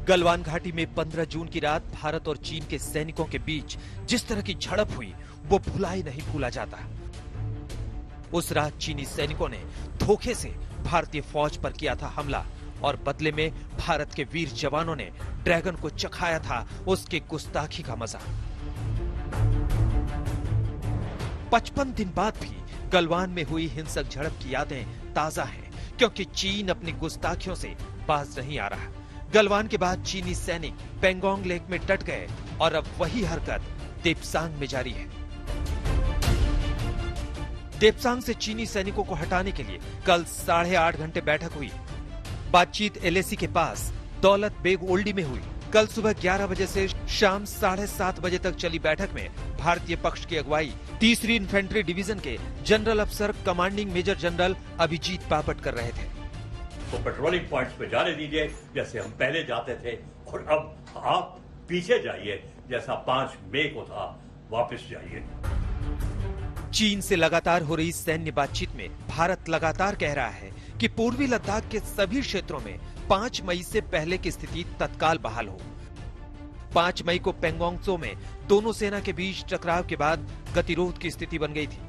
गलवान घाटी में 15 जून की रात भारत और चीन के सैनिकों के बीच जिस तरह की झड़प हुई वो भुलाई नहीं भूला जाता। उस रात चीनी सैनिकों ने धोखे से भारतीय फौज पर किया था हमला और बदले में भारत के वीर जवानों ने ड्रैगन को चखाया था उसके गुस्ताखी का मजा। 55 दिन बाद भी गलवान में हुई हिंसक झड़प की यादें ताजा हैं, क्योंकि चीन अपनी गुस्ताखियों से बाज नहीं आ रहा। गलवान के बाद चीनी सैनिक पेंगोंग लेक में डट गए और अब वही हरकत देप्सांग में जारी है। देप्सांग से चीनी सैनिकों को हटाने के लिए कल 8.5 घंटे बैठक हुई। बातचीत एलएसी के पास दौलत बेग ओल्डी में हुई। कल सुबह 11 बजे से शाम 7:30 बजे तक चली बैठक में भारतीय पक्ष की अगुवाई 3री इन्फेंट्री डिवीजन के जनरल अफसर commanding major general Abhijit Bapat कर रहे थे। तो पेट्रोलिंग पॉइंट्स पे जाने दीजिए जैसे हम पहले जाते थे, और अब आप पीछे जाइए जैसा 5 मई को था, वापस जाइए। चीन से लगातार हो रही सैन्य बातचीत में भारत लगातार कह रहा है कि पूर्वी लद्दाख के सभी क्षेत्रों में 5 मई से पहले की स्थिति तत्काल बहाल हो। 5 मई को पेंगोंग त्सो में दोनों सेना के बीच टकराव के बाद गतिरोध की स्थिति बन गई थी।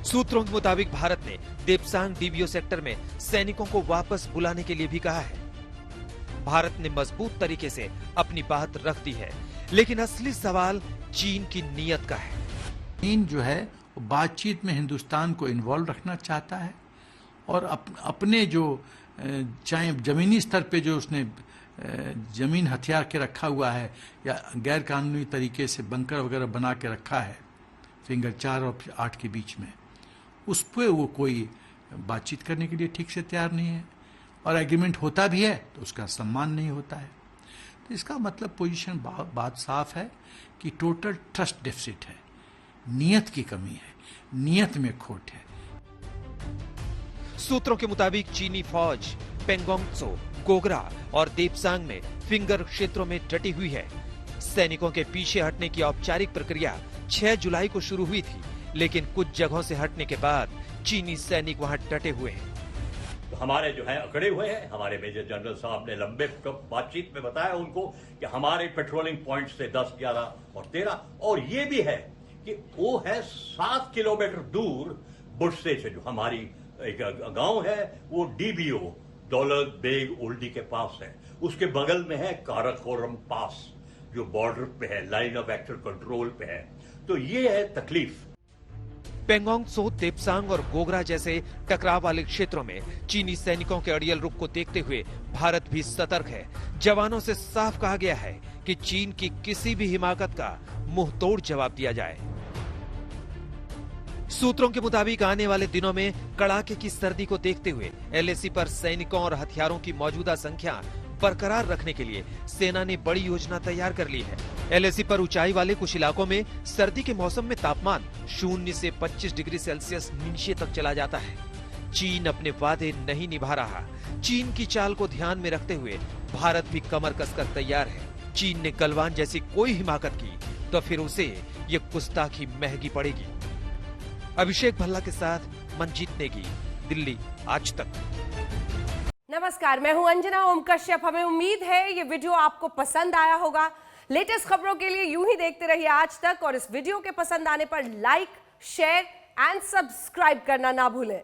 सूत्रों के मुताबिक भारत ने देप्सांग डीबीओ सेक्टर में सैनिकों को वापस बुलाने के लिए भी कहा है। भारत ने मजबूत तरीके से अपनी बात रख दी है, लेकिन असली सवाल चीन की नीयत का है। चीन जो है बातचीत में हिंदुस्तान को इन्वॉल्व रखना चाहता है और अपने जो चाहे जमीनी स्तर पे जो उसने जमीन हथियार के रखा हुआ है या गैर कानूनी तरीके से बंकर वगैरह बना के रखा है फिंगर 4 और 8 के बीच में, उस पर वो कोई बातचीत करने के लिए ठीक से तैयार नहीं है, और एग्रीमेंट होता भी है तो उसका सम्मान नहीं होता है। तो इसका मतलब पोजीशन बात साफ है कि टोटल ट्रस्ट डेफिसिट है, नीयत की कमी है, नीयत में खोट है। सूत्रों के मुताबिक चीनी फौज पेंगोंग त्सो, गोगरा और देप्सांग में फिंगर क्षेत्रों में डटी हुई है। सैनिकों के पीछे हटने की औपचारिक प्रक्रिया 6 जुलाई को शुरू हुई थी, लेकिन कुछ जगहों से हटने के बाद चीनी सैनिक वहां डटे हुए हैं। तो हमारे जो है अकड़े हुए हैं, हमारे मेजर जनरल साहब ने लंबे बातचीत में बताया उनको कि हमारे पेट्रोलिंग पॉइंट से 10, 11 और 13, और ये भी है कि वो है 7 किलोमीटर दूर बुशसे से, जो हमारी एक गांव है वो डीबीओ दौलत बेग ओल्डी के पास है, उसके बगल में है काराकोरम पास जो बॉर्डर पे है, लाइन ऑफ एक्चुअल कंट्रोल पे है। तो ये है तकलीफ। पेंगोंग त्सो, देप्सांग और गोगरा जैसे टकराव वाले क्षेत्रों में चीनी सैनिकों के अड़ियल रुख को देखते हुए भारत भी सतर्क है। जवानों से साफ कहा गया है कि चीन की किसी भी हिमाकत का मुंह तोड़ जवाब दिया जाए। सूत्रों के मुताबिक आने वाले दिनों में कड़ाके की सर्दी को देखते हुए एलएसी पर सैनिकों और हथियारों की मौजूदा संख्या बरकरार रखने के लिए सेना ने बड़ी योजना तैयार कर ली है। एलएसी पर ऊंचाई वाले कुछ इलाकों में सर्दी के मौसम में तापमान 0 से 25 डिग्री सेल्सियस नीचे तक चला जाता है। चीन अपने वादे नहीं निभा रहा। चीन की चाल को ध्यान में रखते हुए भारत भी कमर कसकर तैयार है। चीन ने गलवान जैसी कोई हिमाकत की तो फिर उसे ये गुस्ताखी महंगी पड़ेगी। अभिषेक भल्ला के साथ मनजीत नेगी, दिल्ली आज तक। नमस्कार, मैं हूं अंजना ओम कश्यप। हमें उम्मीद है ये वीडियो आपको पसंद आया होगा। लेटेस्ट खबरों के लिए यूं ही देखते रहिए आज तक, और इस वीडियो के पसंद आने पर लाइक, शेयर एंड सब्सक्राइब करना ना भूलें।